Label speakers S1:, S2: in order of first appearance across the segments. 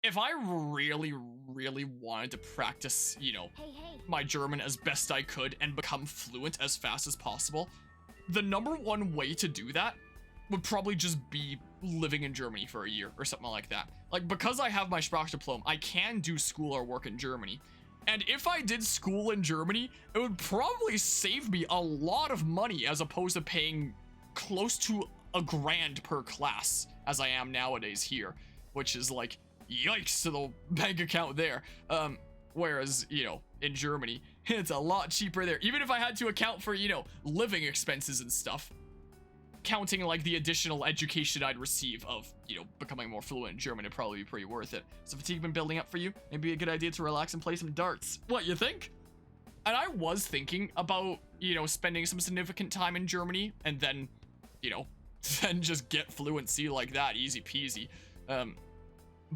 S1: if I really, really wanted to practice, you know, my German as best I could and become fluent as fast as possible, the number one way to do that would probably just be living in Germany for a year or something like that. Like, because I have my Sprachdiplom, I can do school or work in Germany. And if I did school in Germany, it would probably save me a lot of money as opposed to paying close to $1,000 per class as I am nowadays here, which is like, yikes to the bank account there. Whereas, you know, in Germany, it's a lot cheaper there. Even if I had to account for, you know, living expenses and stuff, counting like the additional education I'd receive of, you know, becoming more fluent in German, it'd probably be pretty worth it. So fatigue been building up for you? Maybe a good idea to relax and play some darts. What, you think? And I was thinking about, you know, spending some significant time in Germany and then, you know, then just get fluency like that, easy peasy.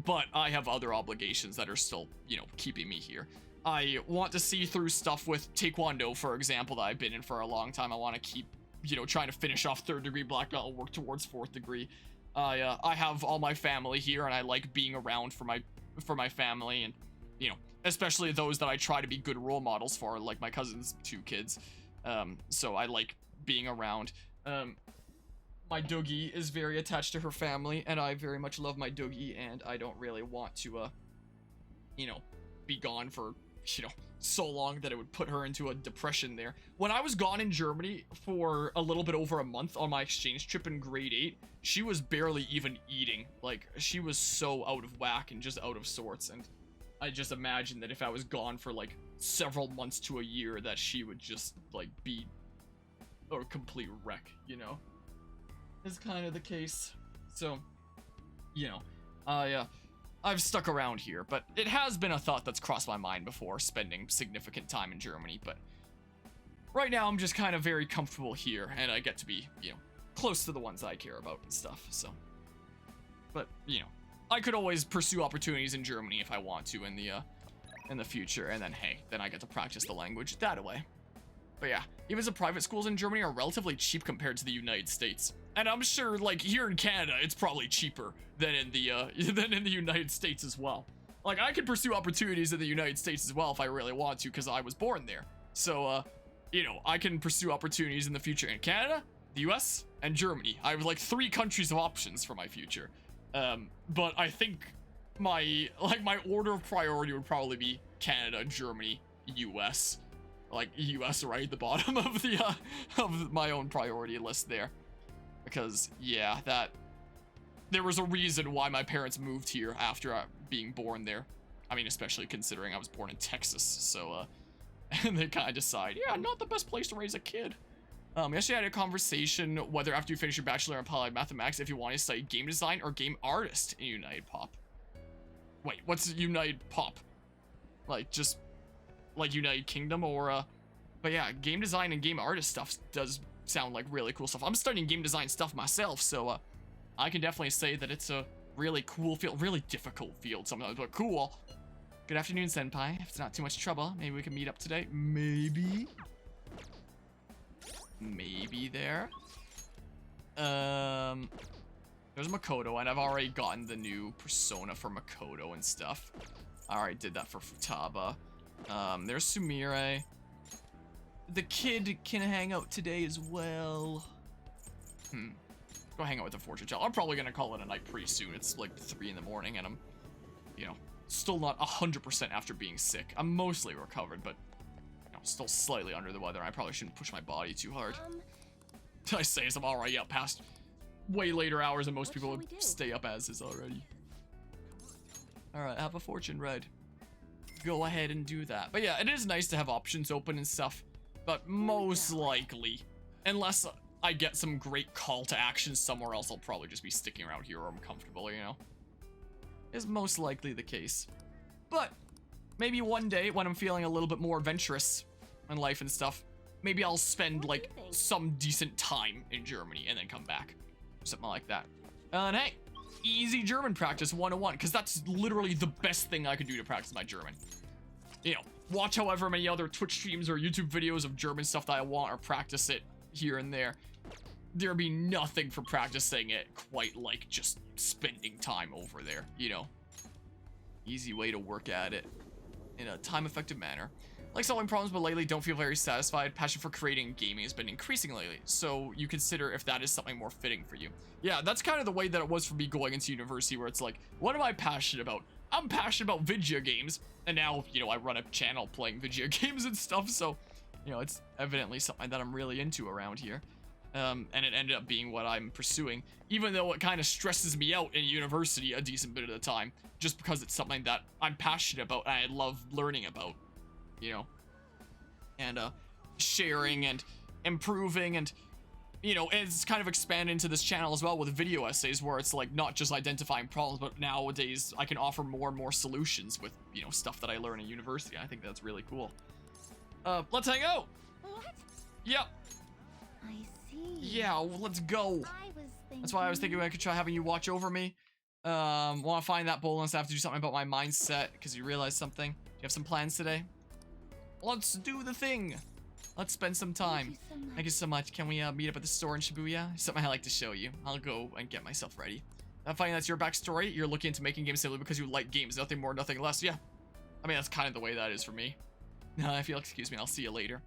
S1: But I have other obligations that are still, you know, keeping me here. I want to see through stuff with Taekwondo, for example, that I've been in for a long time. I want to keep, you know, trying to finish off 3rd degree black belt and work towards 4th degree. I have all my family here, and I like being around for my family, and, you know, especially those that I try to be good role models for, like my cousin's 2 kids. So I like being around. My doogie is very attached to her family, and I very much love my doogie, and I don't really want to, you know, be gone for, you know, so long that it would put her into a depression there. When I was gone in Germany for a little bit over a month on my exchange trip in grade 8, she was barely even eating. Like, she was so out of whack and just out of sorts, and I just imagine that if I was gone for, like, several months to a year, that she would just, like, be a complete wreck, you know? Is kind of the case. So, you know, I've stuck around here, but it has been a thought that's crossed my mind before, spending significant time in Germany, but right now I'm just kind of very comfortable here, and I get to be, you know, close to the ones I care about and stuff, so. But, you know, I could always pursue opportunities in Germany if I want to in the future, and then, hey, then I get to practice the language that way. But yeah, even the private schools in Germany are relatively cheap compared to the United States. And I'm sure, like, here in Canada, it's probably cheaper than in the United States as well. Like, I could pursue opportunities in the United States as well if I really want to, because I was born there. So, you know, I can pursue opportunities in the future in Canada, the US, and Germany. I have, like, 3 countries of options for my future. But I think my order of priority would probably be Canada, Germany, US. Like, US right at the bottom of the, of my own priority list there. Because, yeah, there was a reason why my parents moved here after being born there. I mean, especially considering I was born in Texas, so, and they kind of decide, yeah, not the best place to raise a kid. Yesterday I had a conversation whether after you finish your bachelor in applied mathematics, if you want to study game design or game artist in United Pop. Wait, what's United Pop? Like, just, like, United Kingdom, or, but yeah, game design and game artist stuff does sound like really cool stuff. I'm studying game design stuff myself, so I can definitely say that it's a really cool field, really difficult field sometimes, but cool. Good afternoon, Senpai. If it's not too much trouble, maybe we can meet up today. Maybe there. There's Makoto, and I've already gotten the new persona for Makoto and stuff. I already did that for Futaba. There's Sumire. The kid can hang out today as well. Go hang out with the fortune teller. I'm probably gonna call it a night pretty soon. It's like 3 in the morning, and I'm, you know, still not 100% after being sick. I'm mostly recovered, but, you know, still slightly under the weather. I probably shouldn't push my body too hard. I say as I'm already up past way later hours than most people would stay up as is already. Alright, have a fortune read. Go ahead and do that. But yeah, it is nice to have options open and stuff. But most likely, unless I get some great call to action somewhere else, I'll probably just be sticking around here where I'm comfortable, you know? Is most likely the case. But maybe one day when I'm feeling a little bit more adventurous in life and stuff, maybe I'll spend like some decent time in Germany and then come back. Something like that. And hey, easy German practice 101, because that's literally the best thing I could do to practice my German. You know, watch however many other Twitch streams or YouTube videos of German stuff that I want, or practice it here and there. There'd be nothing for practicing it quite like just spending time over there, you know? easy way to work at it in a time-effective manner. Like solving problems, but lately don't feel very satisfied. Passion for creating and gaming has been increasing lately, so you consider if that is something more fitting for you. Yeah, that's kind of the way that it was for me going into university, where it's like, what am I passionate about? I'm passionate about video games, and now, you know, I run a channel playing video games and stuff, so, you know, it's evidently something that I'm really into around here. And it ended up being what I'm pursuing, even though it kind of stresses me out in university a decent bit of the time, just because it's something that I'm passionate about and I love learning about, you know, and sharing and improving, and, you know, it's kind of expanded into this channel as well with video essays, where it's like not just identifying problems, but nowadays I can offer more and more solutions with, you know, stuff that I learn in university. I think that's really cool. Let's hang out.
S2: What?
S1: Yep.
S2: I see.
S1: Yeah, well, let's go. That's why I was thinking I could try having you watch over me. Want to find that bonus. I have to do something about my mindset because you realize something. Do you have some plans today? Let's do the thing. Let's spend some time. Thank you so much. Can we meet up at the store in Shibuya? Something I like to show you. I'll go and get myself ready. I'm finding that's your backstory. You're looking into making games simply because you like games. Nothing more, nothing less. Yeah. I mean, that's kind of the way that is for me. If you'll excuse me, I'll see you later.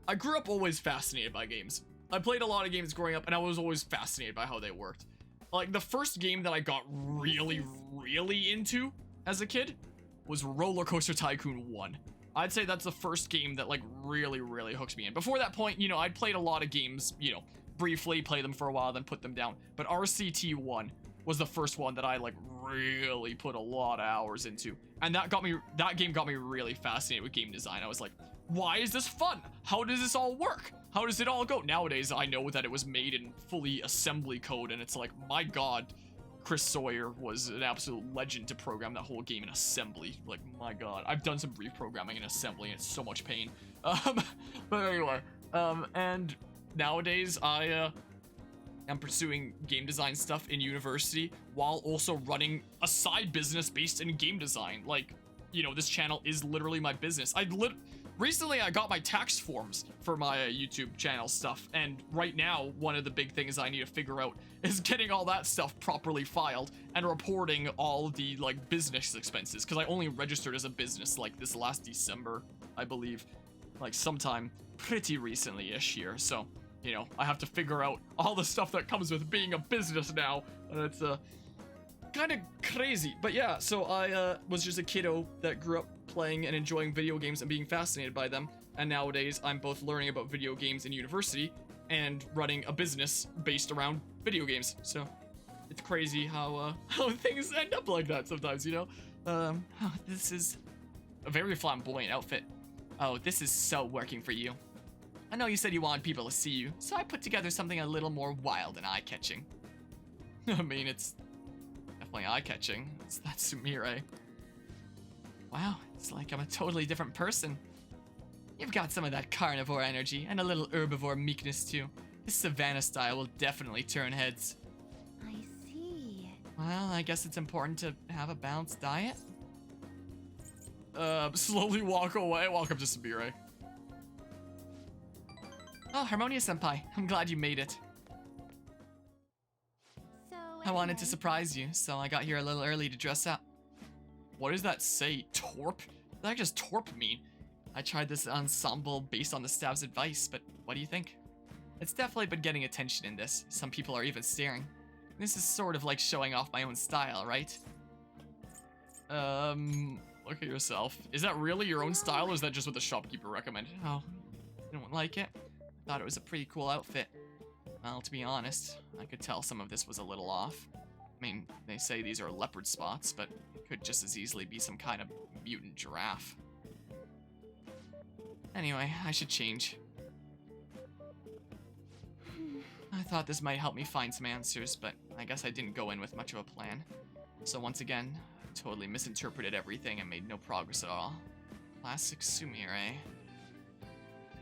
S1: I grew up always fascinated by games. I played a lot of games growing up, and I was always fascinated by how they worked. Like, the first game that I got really, really into as a kid was Roller Coaster Tycoon 1. I'd say that's the first game that, like, really, really hooked me in. Before that point, you know, I'd played a lot of games, you know, briefly, play them for a while, then put them down. But RCT1 was the first one that I, like, really put a lot of hours into. And that game got me really fascinated with game design. I was like, why is this fun? How does this all work? How does it all go? Nowadays, I know that it was made in fully assembly code, and it's like, my god, Chris Sawyer was an absolute legend to program that whole game in assembly. Like, my god. I've done some brief programming in assembly, and it's so much pain. But anyway, and nowadays, I am pursuing game design stuff in university while also running a side business based in game design. Like, you know, this channel is literally my business. Recently, I got my tax forms for my YouTube channel stuff, and right now, one of the big things I need to figure out is getting all that stuff properly filed and reporting all the, like, business expenses, because I only registered as a business, like, this last December, I believe, like, sometime pretty recently-ish here, so, you know, I have to figure out all the stuff that comes with being a business now, and it's, kind of crazy. But yeah, so I was just a kiddo that grew up playing and enjoying video games and being fascinated by them, and nowadays I'm both learning about video games in university and running a business based around video games. So it's crazy how things end up like that sometimes, you know. Oh, this is a very flamboyant outfit. Oh, this is so working for you. I know you said you wanted people to see you, so I put together something a little more wild and eye-catching. I mean, it's definitely eye-catching. That's Sumire. Wow, it's like I'm a totally different person. You've got some of that carnivore energy and a little herbivore meekness too. This savannah style will definitely turn heads.
S2: I see.
S1: Well, I guess it's important to have a balanced diet. Slowly walk away. Walk up to Sumire. Oh, Harmonia-senpai, I'm glad you made it.
S2: So
S1: I wanted to surprise you, so I got here a little early to dress up. What does that say? Torp? What the heck does torp mean? I tried this ensemble based on the staff's advice, but what do you think? It's definitely been getting attention in this. Some people are even staring. This is sort of like showing off my own style, right? Look at yourself. Is that really your own style, or is that just what the shopkeeper recommended? Oh, you don't like it? I thought it was a pretty cool outfit. Well, to be honest, I could tell some of this was a little off. I mean, they say these are leopard spots, but it could just as easily be some kind of mutant giraffe. Anyway, I should change. I thought this might help me find some answers, but I guess I didn't go in with much of a plan. So once again, I totally misinterpreted everything and made no progress at all. Classic Sumire.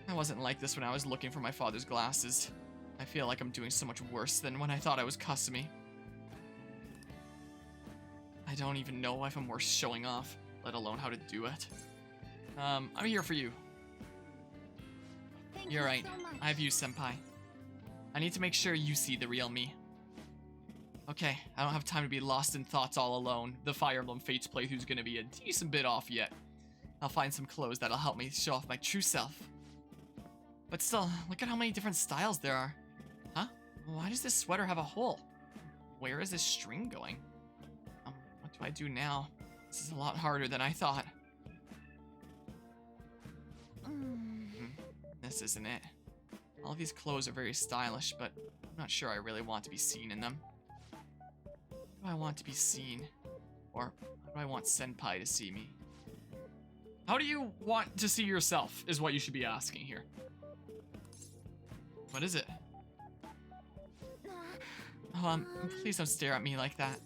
S1: I wasn't like this when I was looking for my father's glasses. I feel like I'm doing so much worse than when I thought I was Kasumi. I don't even know if I'm worth showing off, let alone how to do it. I'm here for you. You're right.
S2: So much.
S1: I have you, senpai. I need to make sure you see the real me. Okay, I don't have time to be lost in thoughts all alone. The Fire Emblem Fates playthrough's gonna be a decent bit off yet. I'll find some clothes that'll help me show off my true self. But still, look at how many different styles there are. Huh? Why does this sweater have a hole? Where is this string going? What do I do now? This is a lot harder than I thought. This isn't it. All of these clothes are very stylish, but I'm not sure I really want to be seen in them. How do I want to be seen? Or how do I want Senpai to see me? How do you want to see yourself is what you should be asking here. What is it? Oh, please don't stare at me like that.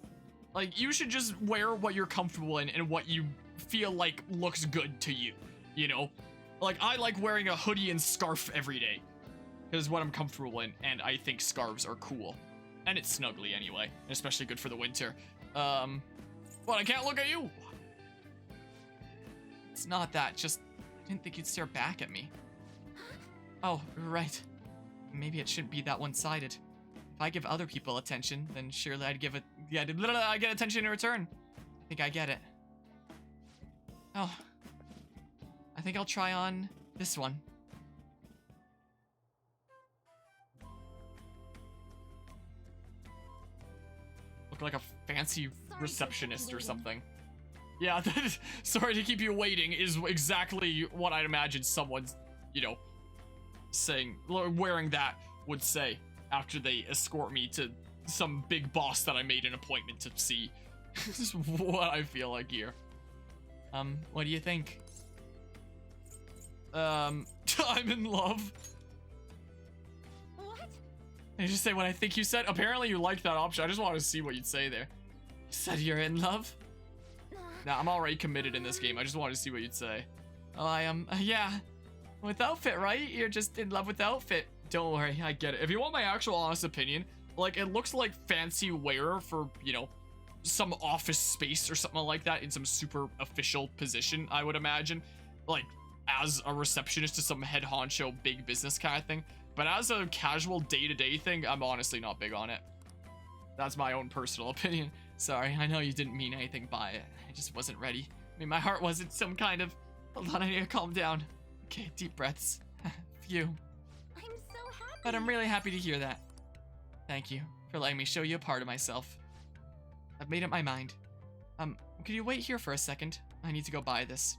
S1: Like, you should just wear what you're comfortable in and what you feel like looks good to you, you know? Like, I like wearing a hoodie and scarf every day. Is what I'm comfortable in, and I think scarves are cool. And it's snuggly anyway, especially good for the winter. But I can't look at you! It's not that, just, I didn't think you'd stare back at me. Oh, right. Maybe it shouldn't be that one-sided. If I give other people attention, then surely I'd get attention in return. I think I get it. Oh. I think I'll try on this one. Look like a fancy receptionist or something. Yeah, sorry to keep you waiting is exactly what I'd imagine someone's, you know, saying, wearing that would say after they escort me to some big boss that I made an appointment to see. This is what I feel like here. What do you think? I'm in love.
S2: What?
S1: Did you just say what I think you said? Apparently you liked that option. I just wanted to see what you'd say there. You said you're in love? Nah, I'm already committed in this game. I just wanted to see what you'd say. Oh, I am. Yeah. With outfit, right? You're just in love with outfit. Don't worry, I get it. If you want my actual honest opinion, like, it looks like fancy wear for, you know, some office space or something like that in some super official position, I would imagine. Like, as a receptionist to some head honcho big business kind of thing. But as a casual day-to-day thing, I'm honestly not big on it. That's my own personal opinion. Sorry, I know you didn't mean anything by it. I just wasn't ready. I mean, my heart wasn't some kind of... Hold on, I need to calm down. Okay, deep breaths. Phew.
S2: I'm so happy.
S1: But I'm really happy to hear that. Thank you for letting me show you a part of myself. I've made up my mind. Could you wait here for a second? I need to go buy this.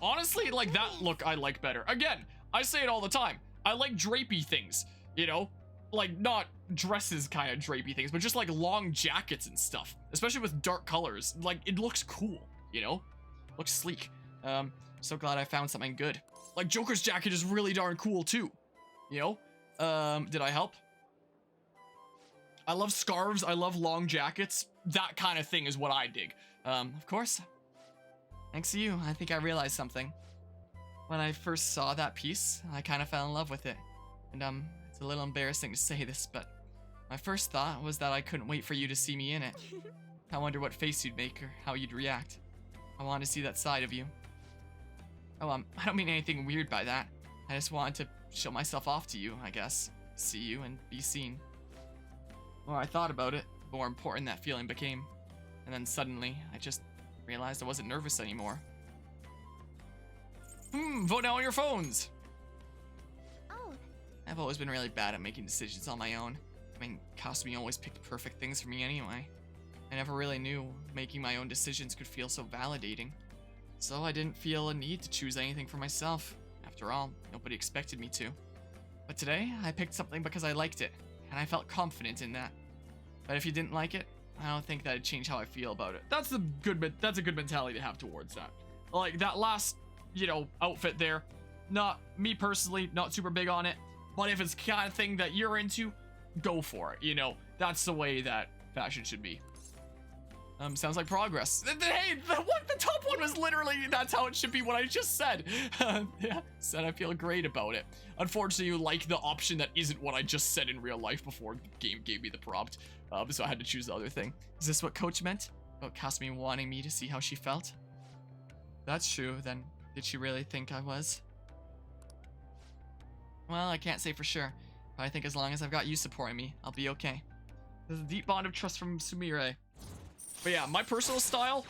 S1: Honestly, like, that look I like better. Again, I say it all the time. I like drapey things, you know? Like, not dresses kind of drapey things, but just like long jackets and stuff. Especially with dark colors. Like, it looks cool, you know? Looks sleek. So glad I found something good. Like, Joker's jacket is really darn cool too, you know? Did I help? I love scarves, I love long jackets. That kind of thing is what I dig. Of course. Thanks to you, I think I realized something. When I first saw that piece, I kind of fell in love with it. And, it's a little embarrassing to say this, but my first thought was that I couldn't wait for you to see me in it. I wonder what face you'd make or how you'd react. I wanted to see that side of you. Oh, I don't mean anything weird by that. I just wanted to show myself off to you, I guess. See you and be seen. The more I thought about it, the more important that feeling became. And then suddenly, I just realized I wasn't nervous anymore. Vote now on your phones!
S2: Oh.
S1: I've always been really bad at making decisions on my own. I mean, Kasumi always picked perfect things for me anyway. I never really knew making my own decisions could feel so validating. So I didn't feel a need to choose anything for myself. After all, nobody expected me to. But today, I picked something because I liked it, and I felt confident in that. But if you didn't like it, I don't think that'd change how I feel about it. That's a good mentality to have towards that. Like, that last, you know, outfit there, not me personally, not super big on it, but if it's the kind of thing that you're into, go for it, you know? That's the way that fashion should be. Sounds like progress. Hey, the top one was literally, that's how it should be, what I just said. Yeah, said I feel great about it. Unfortunately, you like the option that isn't what I just said in real life before the game gave me the prompt. So I had to choose the other thing. Is this what Coach meant? About Kasumi wanting me to see how she felt? If that's true, then did she really think I was? Well, I can't say for sure, but I think as long as I've got you supporting me, I'll be okay. There's a deep bond of trust from Sumire. But yeah, my personal style,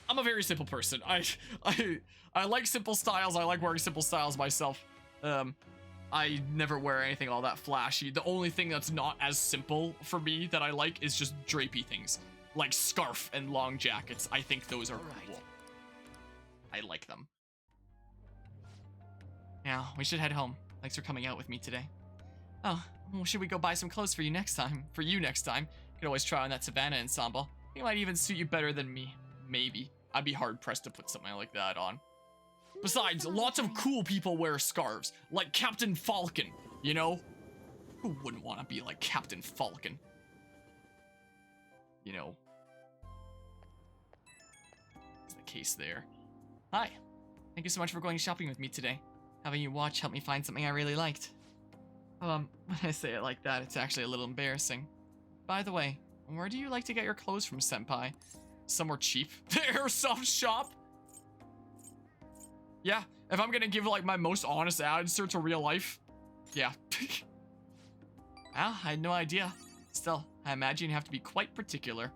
S1: I'm a very simple person. I like simple styles. I like wearing simple styles myself. I never wear anything all that flashy. The only thing that's not as simple for me that I like is just drapey things, like scarf and long jackets. I think those are cool. I like them. Now, we should head home. Thanks for coming out with me today. Oh, well, should we go buy some clothes for you next time? You could always try on that Savannah ensemble. It might even suit you better than me. Maybe. I'd be hard-pressed to put something like that on. Besides, lots of cool people wear scarves, like Captain Falcon, you know? Who wouldn't want to be like Captain Falcon? You know. That's the case there. Hi. Thank you so much for going shopping with me today. Having you watch helped me find something I really liked. When I say it like that, it's actually a little embarrassing. By the way, where do you like to get your clothes from, Senpai? Somewhere cheap? The airsoft shop? Yeah, if I'm gonna give like my most honest answer to real life, yeah. Well, I had no idea. Still, I imagine you have to be quite particular.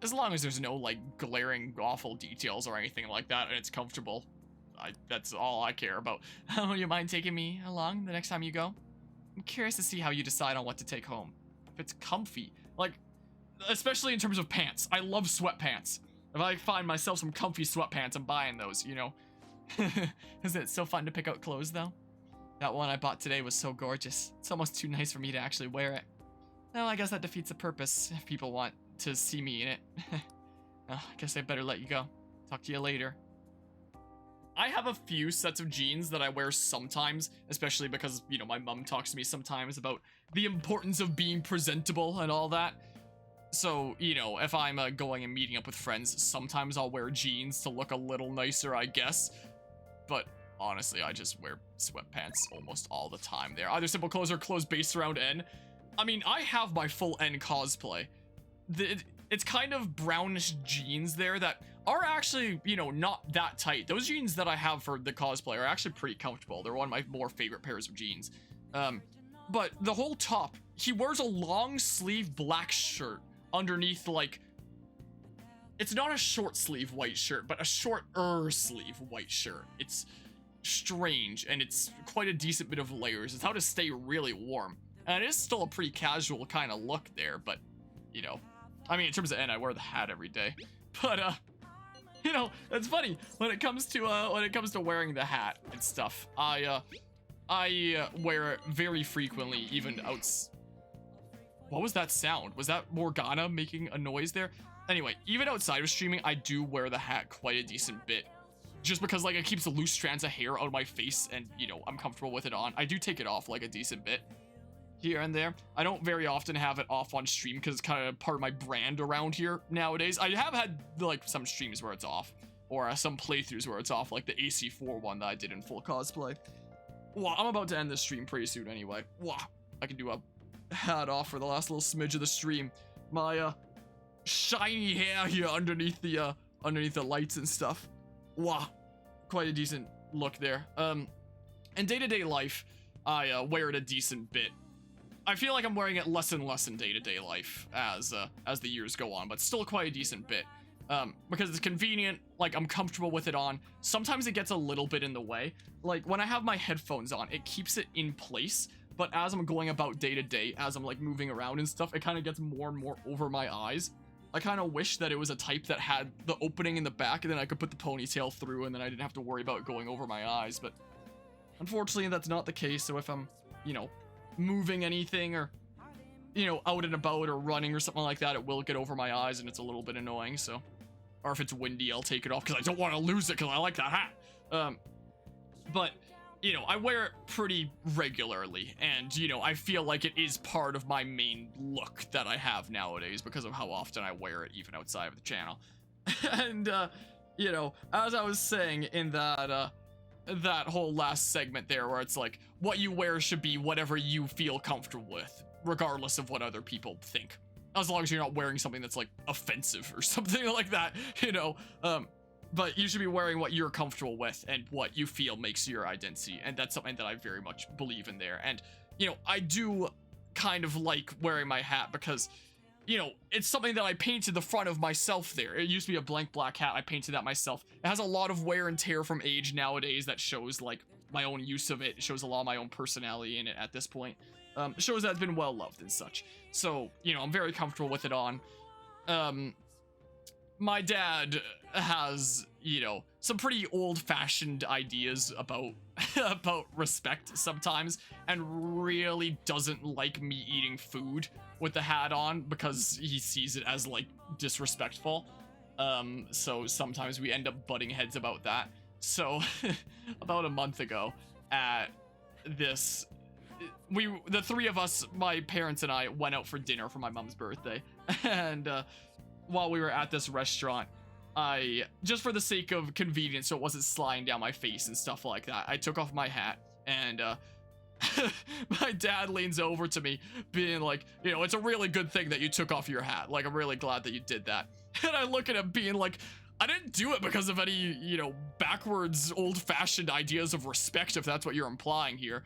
S1: As long as there's no like glaring awful details or anything like that and it's comfortable, that's all I care about. Will you mind taking me along the next time you go? I'm curious to see how you decide on what to take home. If it's comfy, like, especially in terms of pants. I love sweatpants. If I find myself some comfy sweatpants, I'm buying those, you know? Isn't it so fun to pick out clothes, though? That one I bought today was so gorgeous. It's almost too nice for me to actually wear it. Well, I guess that defeats the purpose if people want to see me in it. Oh, I guess I better let you go. Talk to you later. I have a few sets of jeans that I wear sometimes, especially because, you know, my mom talks to me sometimes about the importance of being presentable and all that. So, you know, if I'm going and meeting up with friends, sometimes I'll wear jeans to look a little nicer, I guess. But honestly, I just wear sweatpants almost all the time there. Either simple clothes or clothes based around N. I mean, I have my full N cosplay. It's kind of brownish jeans there that are actually, you know, not that tight. Those jeans that I have for the cosplay are actually pretty comfortable. They're one of my more favorite pairs of jeans. But the whole top, he wears a long sleeve black shirt underneath, like, it's not a short sleeve white shirt, but a shorter sleeve white shirt. It's strange, and it's quite a decent bit of layers. It's how to stay really warm. And it is still a pretty casual kind of look there, but, you know, I mean, in terms of N, I wear the hat every day. But, you know, it's funny, when it comes to wearing the hat and stuff, I wear it very frequently, even outside. What was that sound? Was that Morgana making a noise there? Anyway, even outside of streaming, I do wear the hat quite a decent bit. Just because, like, it keeps the loose strands of hair out of my face and, you know, I'm comfortable with it on. I do take it off, like, a decent bit here and there. I don't very often have it off on stream because it's kind of part of my brand around here nowadays. I have had, like, some streams where it's off. Or some playthroughs where it's off, like the AC4 one that I did in full cosplay. Wow, I'm about to end this stream pretty soon anyway. Wow, I can do a hat off for the last little smidge of the stream. My shiny hair here underneath the lights and stuff. Wow, quite a decent look there. In day-to-day life, I wear it a decent bit. I feel like I'm wearing it less and less in day-to-day life as the years go on, but still quite a decent bit. Because it's convenient, like, I'm comfortable with it on. Sometimes it gets a little bit in the way. Like, when I have my headphones on, it keeps it in place. But as I'm going about day to day, as I'm, like, moving around and stuff, it kind of gets more and more over my eyes. I kind of wish that it was a type that had the opening in the back, and then I could put the ponytail through, and then I didn't have to worry about going over my eyes. But unfortunately, that's not the case. So if I'm, you know, moving anything or, you know, out and about or running or something like that, it will get over my eyes, and it's a little bit annoying, so. Or if it's windy, I'll take it off because I don't want to lose it because I like that hat. But, you know, I wear it pretty regularly, and, you know, I feel like it is part of my main look that I have nowadays because of how often I wear it, even outside of the channel. And, you know, as I was saying in that whole last segment there, where it's like, what you wear should be whatever you feel comfortable with, regardless of what other people think. As long as you're not wearing something that's, like, offensive or something like that, you know. But you should be wearing what you're comfortable with and what you feel makes your identity. And that's something that I very much believe in there. And, you know, I do kind of like wearing my hat because you know, it's something that I painted the front of myself there. It used to be a blank black hat. I painted that myself. It has a lot of wear and tear from age nowadays that shows like my own use of it. It shows a lot of my own personality in it at this point. It shows that it's been well loved and such. So, you know, I'm very comfortable with it on. My dad has, you know, some pretty old-fashioned ideas about about respect sometimes, and really doesn't like me eating food with the hat on because he sees it as like disrespectful. So sometimes we end up butting heads about that. So about a month ago at this, the three of us, my parents and I, went out for dinner for my mom's birthday. And while we were at this restaurant, I, just for the sake of convenience so it wasn't sliding down my face and stuff like that, I took off my hat, and my dad leans over to me being like, you know, it's a really good thing that you took off your hat. Like, I'm really glad that you did that. And I look at him being like, I didn't do it because of any, you know, backwards old-fashioned ideas of respect, if that's what you're implying here.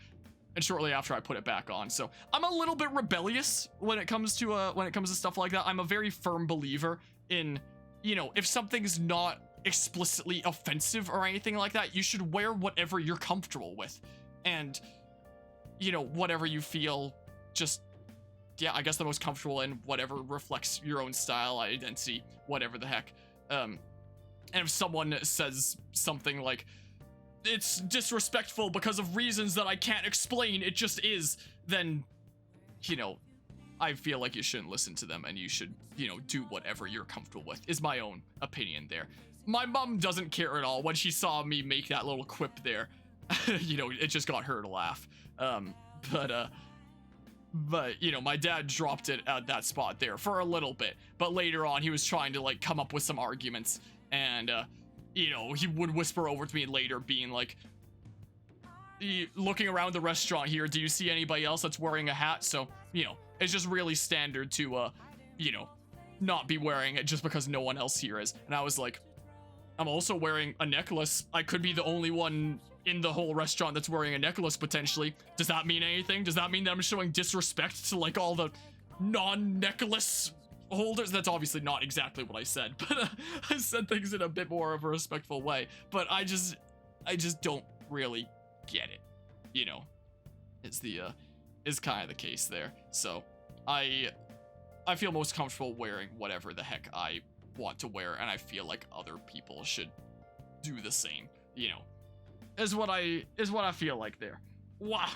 S1: And shortly after, I put it back on. So I'm a little bit rebellious when it comes to stuff like that. I'm a very firm believer in, you know, if something's not explicitly offensive or anything like that, you should wear whatever you're comfortable with. And, you know, whatever you feel, just, yeah, I guess the most comfortable in, whatever reflects your own style, identity, whatever the heck. And if someone says something like, it's disrespectful because of reasons that I can't explain, it just is, then, you know, I feel like you shouldn't listen to them, and you should, you know, do whatever you're comfortable with, is my own opinion there. My mom doesn't care at all. When she saw me make that little quip there, you know, it just got her to laugh. But, you know, my dad dropped it at that spot there for a little bit, but later on he was trying to, like, come up with some arguments, and, you know, he would whisper over to me later being like, looking around the restaurant here, do you see anybody else that's wearing a hat? So, you know, it's just really standard to, you know, not be wearing it just because no one else here is. And I was like, I'm also wearing a necklace. I could be the only one in the whole restaurant that's wearing a necklace, potentially. Does that mean anything? Does that mean that I'm showing disrespect to, like, all the non-necklace holders? That's obviously not exactly what I said, but I said things in a bit more of a respectful way. But I just don't really get it, you know. Is kind of the case there. So I feel most comfortable wearing whatever the heck I want to wear, and I feel like other people should do the same, you know, is what I feel like there. Wow,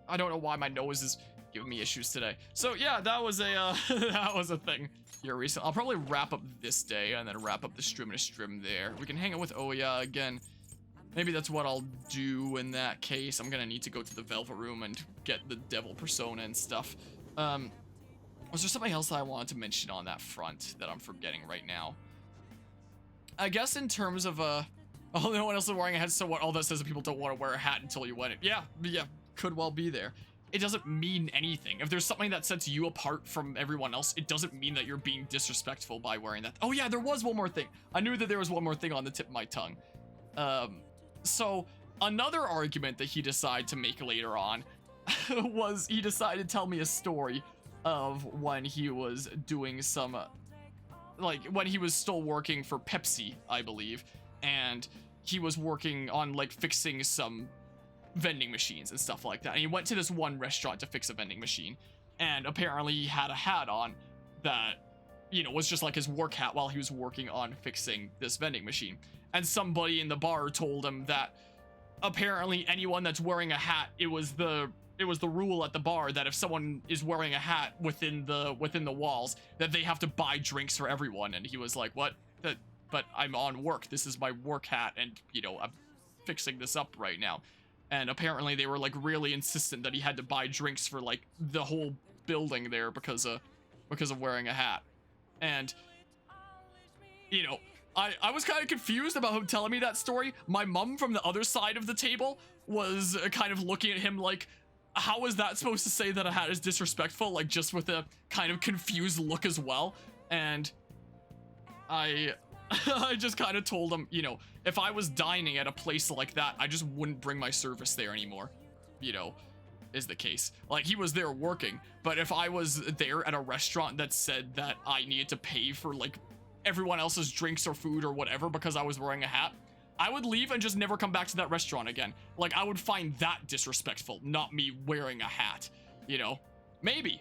S1: I don't know why my nose is giving me issues today. So yeah, that was a that was a thing here recently. I'll probably wrap up this day and then wrap up the stream and a stream there. We can hang out with Oya again. Maybe that's what I'll do in that case. I'm gonna need to go to the Velvet Room and get the Devil Persona and stuff. Was there something else that I wanted to mention on that front that I'm forgetting right now? I guess in terms of, oh, no one else is wearing a hat, so what? All that says that people don't want to wear a hat until you wear it. Yeah, could well be there. It doesn't mean anything. If there's something that sets you apart from everyone else, it doesn't mean that you're being disrespectful by wearing that. Oh yeah, there was one more thing. I knew that there was one more thing on the tip of my tongue. So another argument that he decided to make later on was he decided to tell me a story of when he was doing some, like, when he was still working for Pepsi, I believe, and he was working on, like, fixing some vending machines and stuff like that. And he went to this one restaurant to fix a vending machine, and apparently he had a hat on that, you know, was just like his work hat while he was working on fixing this vending machine. And somebody in the bar told him that apparently anyone that's wearing a hat, it was the rule at the bar that if someone is wearing a hat within the walls, that they have to buy drinks for everyone. And he was like, what? But I'm on work. This is my work hat, and, you know, I'm fixing this up right now. And apparently they were, like, really insistent that he had to buy drinks for, like, the whole building there because of wearing a hat. And, you know, I was kind of confused about him telling me that story. My mom from the other side of the table was kind of looking at him like, how is that supposed to say that a hat is disrespectful? Like, just with a kind of confused look as well. And I just kind of told him, you know, if I was dining at a place like that, I just wouldn't bring my service there anymore. You know, is the case. Like, he was there working, but if I was there at a restaurant that said that I needed to pay for, like, everyone else's drinks or food or whatever because I was wearing a hat, I would leave and just never come back to that restaurant again. Like, I would find that disrespectful, not me wearing a hat, you know? Maybe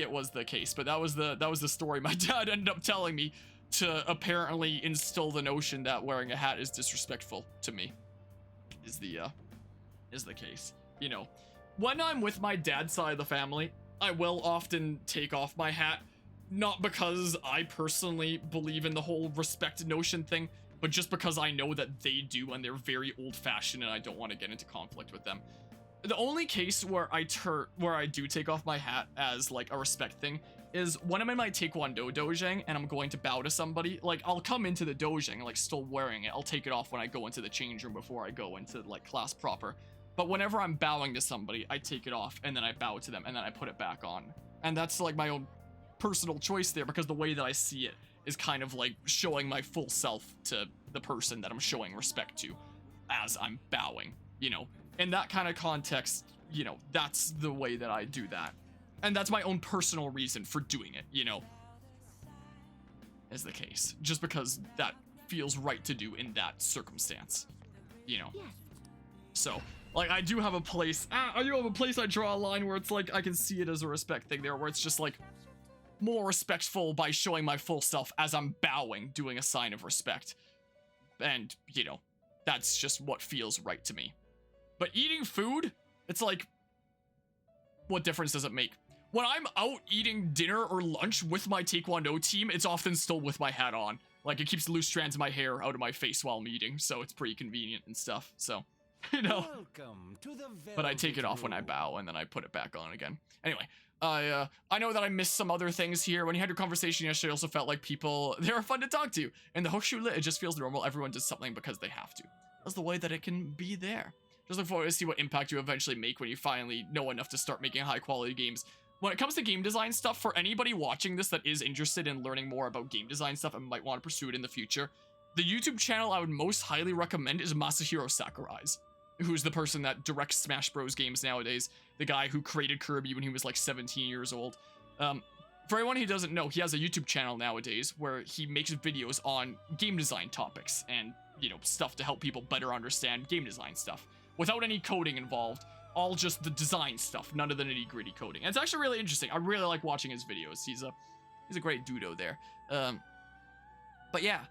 S1: it was the case, but that was the story my dad ended up telling me to apparently instill the notion that wearing a hat is disrespectful to me. Is the case. You know, when I'm with my dad's side of the family, I will often take off my hat, not because I personally believe in the whole respect notion thing, but just because I know that they do and they're very old-fashioned and I don't want to get into conflict with them. The only case where I do take off my hat as like a respect thing is when I'm in my Taekwondo dojang and I'm going to bow to somebody. Like, I'll come into the dojang like still wearing it. I'll take it off when I go into the change room before I go into like class proper. But whenever I'm bowing to somebody, I take it off and then I bow to them and then I put it back on. And that's like my own personal choice there, because the way that I see it is kind of like showing my full self to the person that I'm showing respect to as I'm bowing, you know. In that kind of context, you know, that's the way that I do that. And that's my own personal reason for doing it, you know, is the case. Just because that feels right to do in that circumstance, you know.
S2: Yes.
S1: So, like, I do have a place, I draw a line where it's like, I can see it as a respect thing there, where it's just like, more respectful by showing my full self as I'm bowing, doing a sign of respect. And, you know, that's just what feels right to me. But eating food, it's like, what difference does it make? When I'm out eating dinner or lunch with my Taekwondo team, it's often still with my hat on. Like, it keeps loose strands of my hair out of my face while I'm eating, so it's pretty convenient and stuff, so, you know.
S3: Welcome to the
S1: But I take it off when I bow, and then I put it back on again. Anyway, I know that I missed some other things here. When you had your conversation yesterday, I also felt like people, they were fun to talk to. And the Hokushu lit, it just feels normal. Everyone does something because they have to. That's the way that it can be there. Just look forward to see what impact you eventually make when you finally know enough to start making high quality games. When it comes to game design stuff, for anybody watching this that is interested in learning more about game design stuff and might want to pursue it in the future, the YouTube channel I would most highly recommend is Masahiro Sakurai's, who's the person that directs Smash Bros. Games nowadays, the guy who created Kirby when he was like 17 years old. For anyone who doesn't know, he has a YouTube channel nowadays where he makes videos on game design topics and, you know, stuff to help people better understand game design stuff, without any coding involved, all just the design stuff, none of the nitty-gritty coding. And it's actually really interesting. I really like watching his videos. He's a great dudo there. But yeah,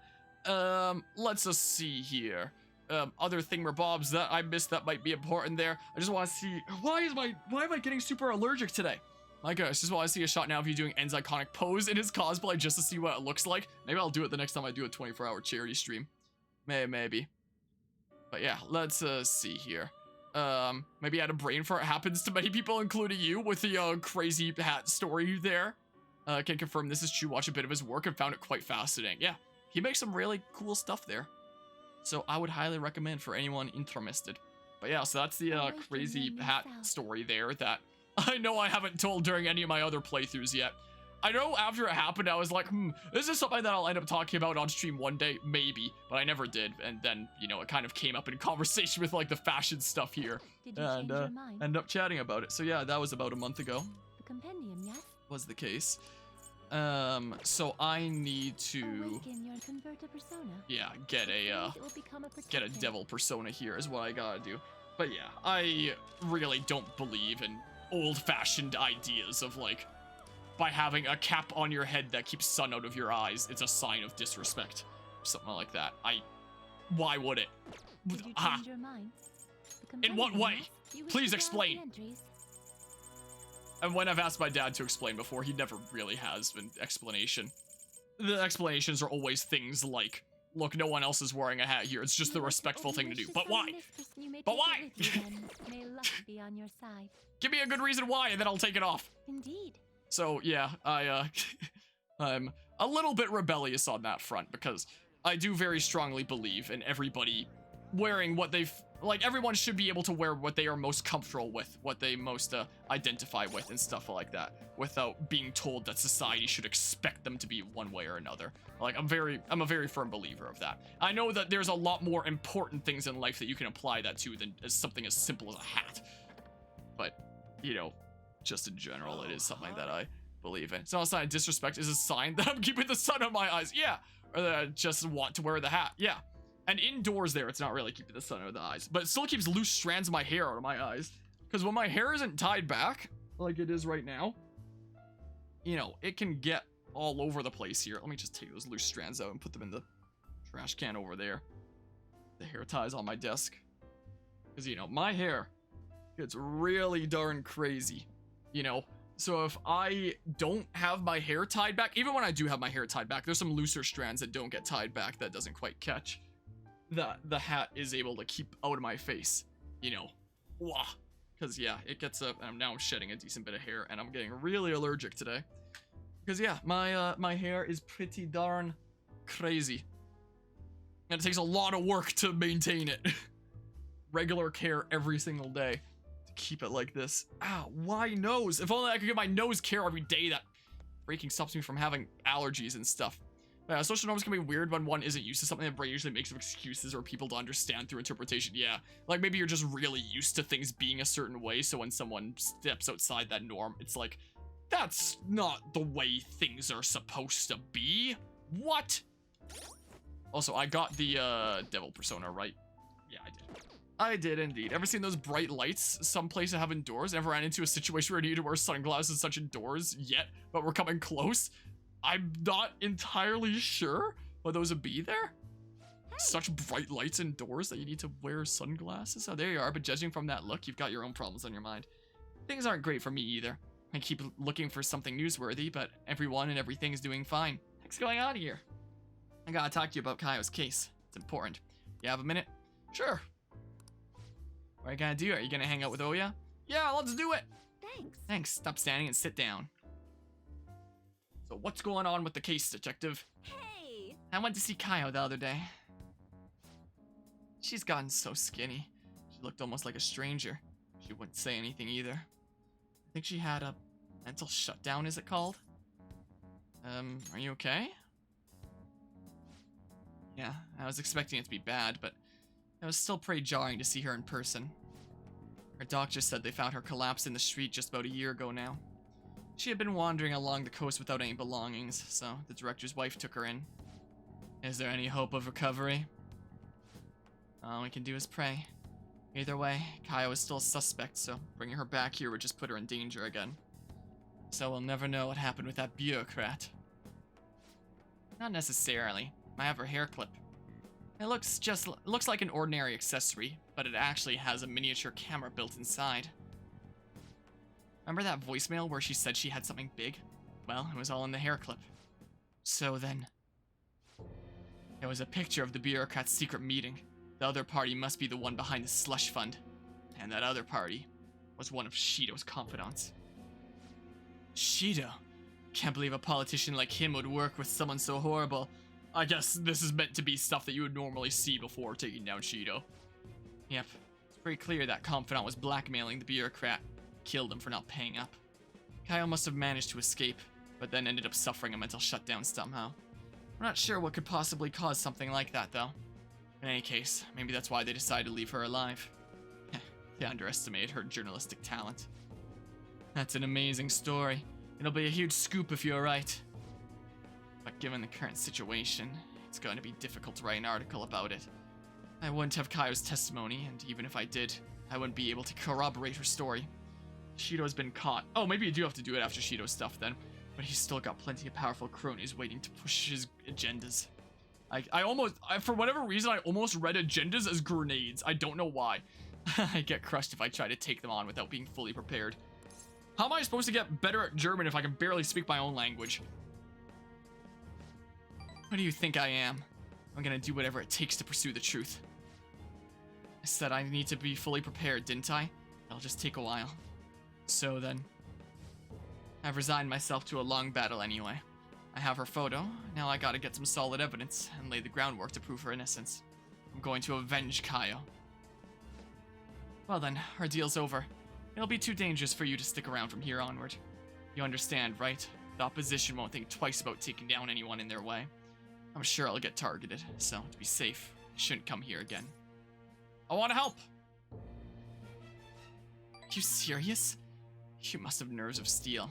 S1: let's just see here. Other thingamabobs that I missed that might be important there. I just want to see, why am I getting super allergic today? My gosh, just want to see a shot now of you doing En's iconic pose in his cosplay just to see what it looks like. Maybe I'll do it the next time I do a 24-hour charity stream. Maybe. But yeah, let's see here. Maybe I had a brain fart. It happens to many people, including you, with the crazy hat story there. Can confirm this is true. Watch a bit of his work and found it quite fascinating. Yeah, he makes some really cool stuff there. So I would highly recommend for anyone interested. But yeah, so that's the crazy hat story there that I know I haven't told during any of my other playthroughs yet. I know after it happened, I was like, this is something that I'll end up talking about on stream one day, maybe, but I never did. And then, you know, it kind of came up in conversation with like the fashion stuff here, and ended up chatting about it. So yeah, that was about a month ago.
S2: The compendium, yes?
S1: Was the case. So I need to, yeah, get a devil persona here is what I gotta do. But yeah, I really don't believe in old-fashioned ideas of like, by having a cap on your head that keeps sun out of your eyes, it's a sign of disrespect. Something like that. Why would it?
S2: Did you change your mind?
S1: In what way? Please explain. And when I've asked my dad to explain before, he never really has an explanation. The explanations are always things like, look, no one else is wearing a hat here. It's just the respectful thing to do. But why? But why? Give me a good reason why, and then I'll take it off.
S2: Indeed.
S1: So yeah, I'm a little bit rebellious on that front, because I do very strongly believe in everybody wearing what they've, like, everyone should be able to wear what they are most comfortable with, what they most identify with and stuff like that, without being told that society should expect them to be one way or another. Like, I'm a very firm believer of that. I know that there's a lot more important things in life that you can apply that to than something as simple as a hat. But you know, just in general, it is something that I believe in. It's not a sign of disrespect. It's a sign that I'm keeping the sun on my eyes. Yeah. Or that I just want to wear the hat. Yeah. And indoors there, it's not really keeping the sun out of the eyes. But it still keeps loose strands of my hair out of my eyes. Because when my hair isn't tied back, like it is right now, you know, it can get all over the place here. Let me just take those loose strands out and put them in the trash can over there. The hair ties on my desk. Because, you know, my hair gets really darn crazy. You know, so if I don't have my hair tied back, even when I do have my hair tied back, there's some looser strands that don't get tied back that doesn't quite catch. The hat is able to keep out of my face, you know. Wah. Because, yeah, it gets up, and now I'm shedding a decent bit of hair, and I'm getting really allergic today. Because, yeah, my hair is pretty darn crazy. And it takes a lot of work to maintain it. Regular care every single day to keep it like this. Ow, why nose? If only I could get my nose care every day, that freaking stops me from having allergies and stuff. Social norms can be weird when one isn't used to something. The brain usually makes up excuses or people to understand through interpretation. Yeah, like maybe you're just really used to things being a certain way, so when someone steps outside that norm, it's like, that's not the way things are supposed to be. What? Also, I got the devil persona, right? Yeah, I did. I did indeed. Ever seen those bright lights some places have indoors? Ever ran into a situation where you need to wear sunglasses such indoors yet, but we're coming close? I'm not entirely sure what those would be there. Such bright lights indoors that you need to wear sunglasses. Oh, there you are. But judging from that look, you've got your own problems on your mind. Things aren't great for me either. I keep looking for something newsworthy, but everyone and everything is doing fine. What's going on here? I gotta talk to you about Kaio's case. It's important. You have a minute? Sure. What are you gonna do? Are you gonna hang out with Oya? Yeah, let's do it.
S2: Thanks.
S1: Thanks. Stop standing and sit down. So what's going on with the case, detective?
S2: Hey.
S1: I went to see Kaio the other day. She's gotten so skinny. She looked almost like a stranger. She wouldn't say anything either. I think she had a mental shutdown, is it called? Are you okay? Yeah, I was expecting it to be bad, but it was still pretty jarring to see her in person. Her doctor said they found her collapsed in the street just about a year ago now. She had been wandering along the coast without any belongings, so the director's wife took her in. Is there any hope of recovery? All we can do is pray. Either way, Kaio is still a suspect, so bringing her back here would just put her in danger again. So we'll never know what happened with that bureaucrat. Not necessarily. I have her hair clip. It looks like an ordinary accessory, but it actually has a miniature camera built inside. Remember that voicemail where she said she had something big? Well, it was all in the hair clip. So then, there was a picture of the bureaucrat's secret meeting. The other party must be the one behind the slush fund. And that other party was one of Shido's confidants. Shido? Can't believe a politician like him would work with someone so horrible. I guess this is meant to be stuff that you would normally see before taking down Shido. Yep, it's pretty clear that confidant was blackmailing the bureaucrat. Killed him for not paying up. Kaio must have managed to escape, but then ended up suffering a mental shutdown somehow. We're not sure what could possibly cause something like that, though. In any case, maybe that's why they decided to leave her alive. They underestimated her journalistic talent. That's an amazing story. It'll be a huge scoop if you're right. But given the current situation, it's going to be difficult to write an article about it. I wouldn't have Kaio's testimony, and even if I did, I wouldn't be able to corroborate her story. Shido's been caught. Oh, maybe you do have to do it after Shido's stuff then. But he's still got plenty of powerful cronies waiting to push his agendas. For whatever reason, I almost read agendas as grenades. I don't know why. I get crushed if I try to take them on without being fully prepared. How am I supposed to get better at German if I can barely speak my own language? What do you think I am? I'm gonna do whatever it takes to pursue the truth. I said I need to be fully prepared, didn't I? It'll just take a while. So then, I've resigned myself to a long battle anyway. I have her photo, now I gotta get some solid evidence and lay the groundwork to prove her innocence. I'm going to avenge Kaio. Well then, our deal's over. It'll be too dangerous for you to stick around from here onward. You understand, right? The opposition won't think twice about taking down anyone in their way. I'm sure I'll get targeted, so to be safe, I shouldn't come here again. I want to help! You serious? You must have nerves of steel.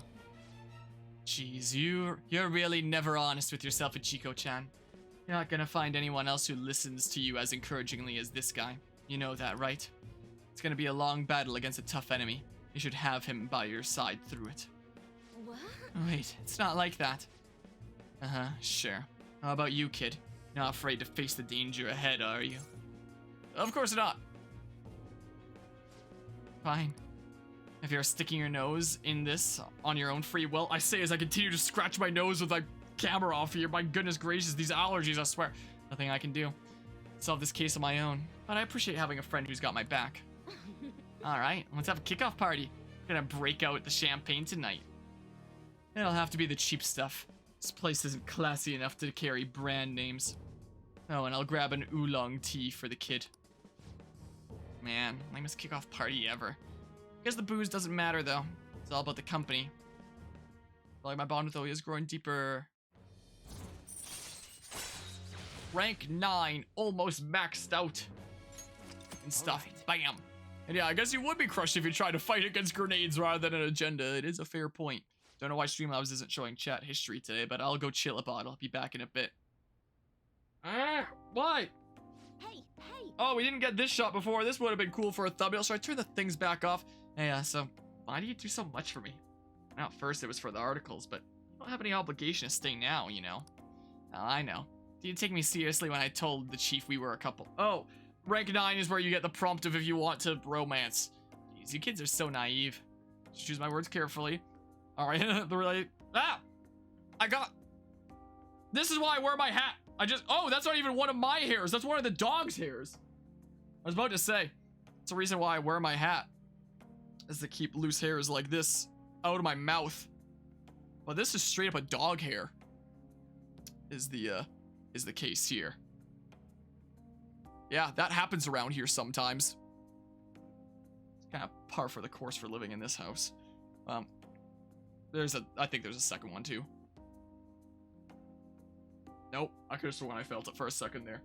S1: Jeez, you're really never honest with yourself, Ichiko-chan. You're not gonna find anyone else who listens to you as encouragingly as this guy. You know that, right? It's gonna be a long battle against a tough enemy. You should have him by your side through it.
S2: What?
S1: Wait, it's not like that. Uh-huh, sure. How about you, kid? Not afraid to face the danger ahead, are you? Of course not. Fine. If you're sticking your nose in this on your own free will, I say as I continue to scratch my nose with my camera off here. My goodness gracious, these allergies, I swear. Nothing I can do. Solve this case on my own. But I appreciate having a friend who's got my back. Alright, let's have a kickoff party. Gonna break out the champagne tonight. It'll have to be the cheap stuff. This place isn't classy enough to carry brand names. Oh, and I'll grab an oolong tea for the kid. Man, lamest kickoff party ever. Guess the booze doesn't matter though. It's all about the company. I feel like my bond with Oya is growing deeper. Rank 9, almost maxed out. And stuff. Right. Bam. And yeah, I guess you would be crushed if you tried to fight against grenades rather than an agenda. It is a fair point. Don't know why Streamlabs isn't showing chat history today, but I'll go chill about it. I'll be back in a bit. Why?
S2: Hey, hey.
S1: Oh, we didn't get this shot before. This would have been cool for a thumbnail, so I turned the things back off. Hey, so why do you do so much for me? Now, at first it was for the articles, but I don't have any obligation to stay now, you know. Now, I know. You didn't take me seriously when I told the chief we were a couple. Oh, rank 9 is where you get the prompt of if you want to romance. Jeez, you kids are so naive. Just choose my words carefully. Alright, they're like, this is why I wear my hat. Oh, that's not even one of my hairs. That's one of the dog's hairs. I was about to say, it's the reason why I wear my hat. Is to keep loose hairs like this out of my mouth. But this is straight up a dog hair. Is the case here. Yeah, that happens around here sometimes. It's kind of par for the course for living in this house. I think there's a second one too. Nope, I could have sworn I felt it for a second there.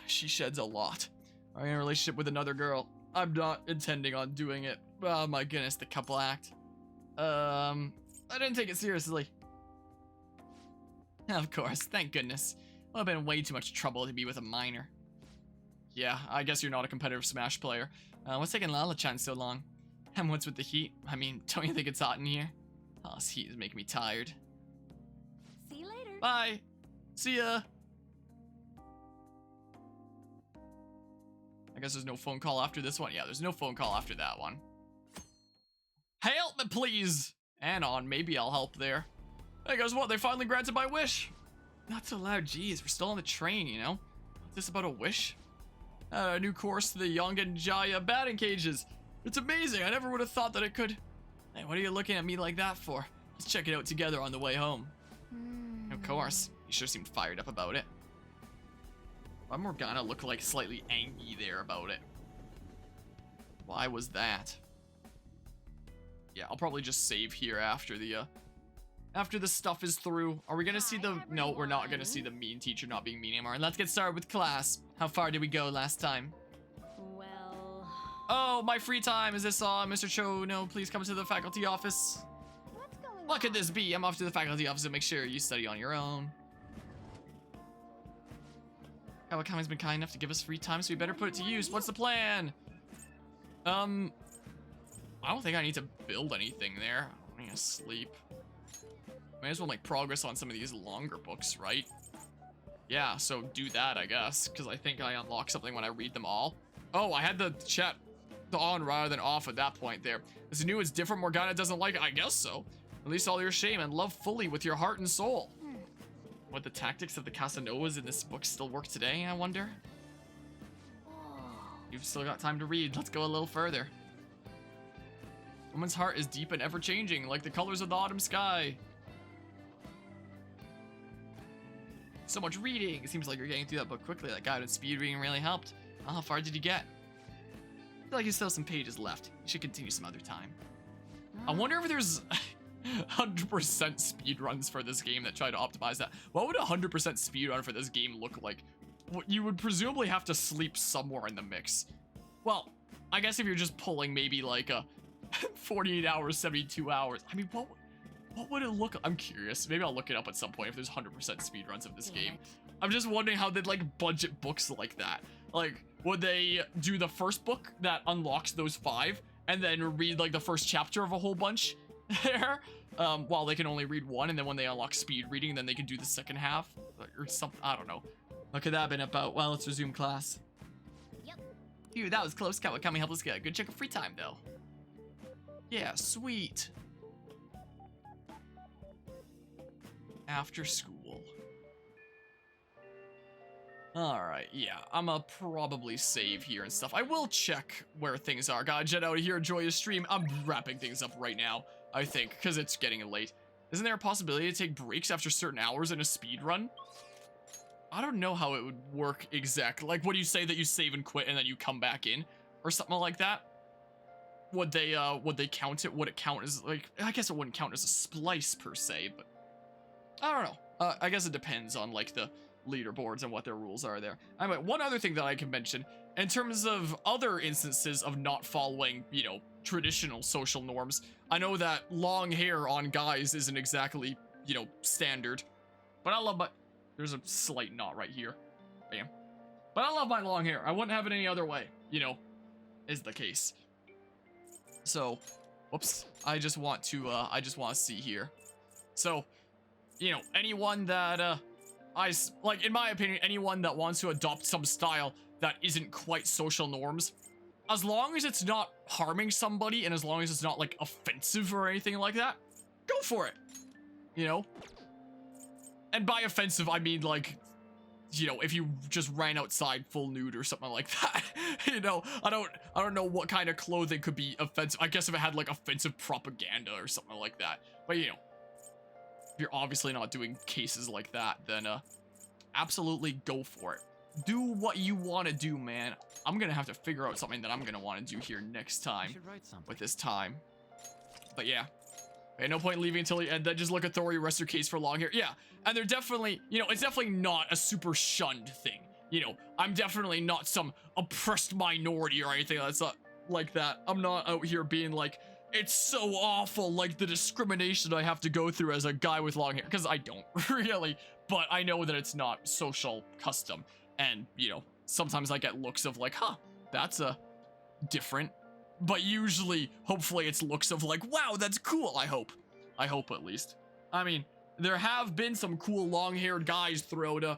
S1: She sheds a lot. I'm in a relationship with another girl. I'm not intending on doing it. Oh my goodness, the couple act. I didn't take it seriously. Of course, thank goodness. Would have been way too much trouble to be with a minor. Yeah, I guess you're not a competitive Smash player. What's taking Lala-chan so long? And what's with the heat? I mean, don't you think it's hot in here? Oh, this heat is making me tired.
S2: See you later.
S1: Bye. See ya. I guess there's no phone call after this one. Yeah, there's no phone call after that one. Help me, please. Anon, maybe I'll help there. Hey, guess what? They finally granted my wish. Not so loud, geez. We're still on the train, you know? What's this about a wish? A new course to the Yongan Jaya batting cages. It's amazing. I never would have thought that it could. Hey, what are you looking at me like that for? Let's check it out together on the way home. Of course. You sure seemed fired up about it. Why Morgana looked like slightly angry there about it? Why was that? Yeah, I'll probably just save here after the stuff is through. Are we gonna see the... No, we're not gonna see the mean teacher not being mean anymore. And let's get started with class. How far did we go last time?
S2: Well...
S1: Oh, my free time. Is this all? Mr. Cho, no, please come to the faculty office.
S2: What's going on?
S1: What could this be? I'm off to the faculty office to make sure you study on your own. Kawakami's been kind enough to give us free time, so we better put it to use. What's the plan? I don't think I need to build anything there. I'm gonna sleep. May as well make progress on some of these longer books, right? Yeah, so do that, I guess, because I think I unlock something when I read them all. Oh, I had the chat on rather than off at that point there. This new is different. Morgana doesn't like it. I guess so. Release all your shame and love fully with your heart and soul. Would the tactics of the Casanovas in this book still work today, I wonder? You've still got time to read. Let's go a little further. Woman's heart is deep and ever-changing, like the colors of the autumn sky. So much reading. It seems like you're getting through that book quickly. That guide and speed reading really helped. How far did you get? I feel like there's still some pages left. You should continue some other time. I wonder if there's 100% speedruns for this game that try to optimize that. What would a 100% speedrun for this game look like? You would presumably have to sleep somewhere in the mix. Well, I guess if you're just pulling maybe like a 48 hours, 72 hours. I mean, what would it look? I'm curious. Maybe I'll look it up at some point if there's 100% speedruns of this game. I'm just wondering how they'd like budget books like that. Like, would they do the first book that unlocks those 5 and then read like the first chapter of a whole bunch there? While they can only read 1, and then when they unlock speed reading, then they can do the second half or something. I don't know. What could that have been about? Well, let's resume class.
S2: Yep.
S1: Phew, that was close. Can we help us get a good chunk of free time though? Yeah, sweet. After school. Alright, yeah, I'ma probably save here and stuff. I will check where things are. Gotta jet out of here, enjoy your stream. I'm wrapping things up right now, I think, because it's getting late. Isn't there a possibility to take breaks after certain hours in a speed run? I don't know how it would work exactly. Like, would you say that you save and quit and then you come back in? Or something like that? Would they count it? Would it count as, like, I guess it wouldn't count as a splice per se, but I don't know. I guess it depends on, like, the leaderboards and what their rules are there. Anyway, one other thing that I can mention, in terms of other instances of not following, you know, traditional social norms, I know that long hair on guys isn't exactly, you know, standard, but I love my, there's a slight knot right here, bam, but I love my long hair. I wouldn't have it any other way, you know, is the case. So, whoops, I just want to see here. So, you know, anyone that, like, in my opinion, anyone that wants to adopt some style that isn't quite social norms, as long as it's not harming somebody and as long as it's not, like, offensive or anything like that, go for it, you know? And by offensive, I mean, like, you know, if you just ran outside full nude or something like that, you know, I don't know what kind of clothing could be offensive. I guess if it had, like, offensive propaganda or something like that, but, you know, if you're obviously not doing cases like that, then, absolutely go for it. Do what you want to do, man. I'm gonna have to figure out something that I'm gonna want to do here next time with this time. But yeah, okay, no point leaving until you, and then just look at Thor, you rest your case for long hair. Yeah, and they're definitely, you know, it's definitely not a super shunned thing. You know, I'm definitely not some oppressed minority or anything that's not like that. I'm not out here being like, it's so awful, like the discrimination I have to go through as a guy with long hair, because I don't really, but I know that it's not social custom, and, you know, sometimes I get looks of like, huh, that's different, but usually, hopefully, it's looks of like, wow, that's cool. I hope at least. I mean, there have been some cool long-haired guys throughout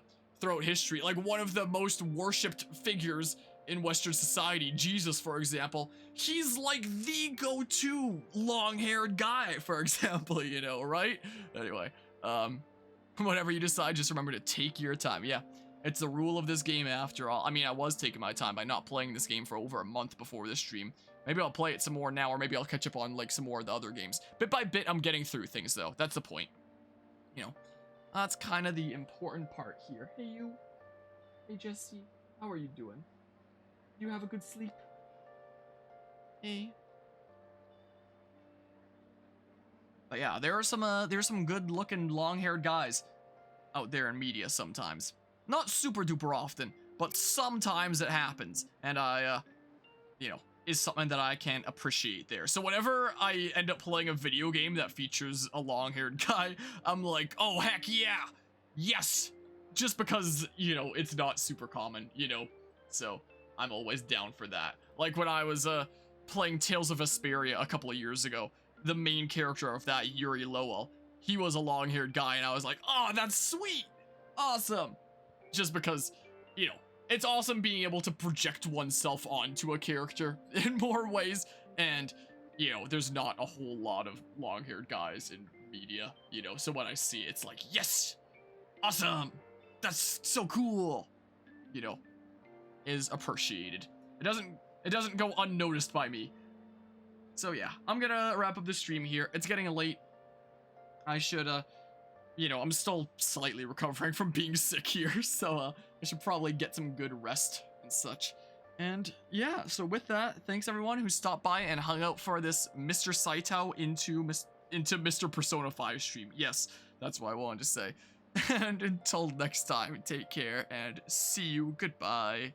S1: history, like one of the most worshipped figures in Western society, Jesus, for example. He's like the go-to long-haired guy, for example, you know, right? Anyway, whatever you decide, just remember to take your time. Yeah, it's the rule of this game after all. I mean, I was taking my time by not playing this game for over a month before this stream. Maybe I'll play it some more now, or maybe I'll catch up on, like, some more of the other games. Bit by bit, I'm getting through things, though. That's the point. You know, that's kind of the important part here. Hey, you. Hey, Jesse. How are you doing? You have a good sleep? Hey. But yeah, there's some good-looking long-haired guys out there in media sometimes. Not super duper often, but sometimes it happens, and you know, is something that I can appreciate there. So whenever I end up playing a video game that features a long-haired guy, I'm like, oh heck yeah, yes, just because, you know, it's not super common, you know, so I'm always down for that. Like when I was playing Tales of Vesperia a couple of years ago, the main character of that, Yuri Lowell, he was a long-haired guy, and I was like, oh, that's sweet, awesome, just because, you know, it's awesome being able to project oneself onto a character in more ways, and, you know, there's not a whole lot of long-haired guys in media, you know, so when I see it, it's like, yes, awesome, that's so cool, you know, is appreciated. It doesn't go unnoticed by me. So yeah, I'm gonna wrap up the stream here. It's getting late. I should, you know, I'm still slightly recovering from being sick here, so, I should probably get some good rest and such. And yeah, so with that, thanks everyone who stopped by and hung out for this Mr. Saito into Mr. Persona 5 stream. Yes, that's what I wanted to say. And until next time, take care and see you. Goodbye.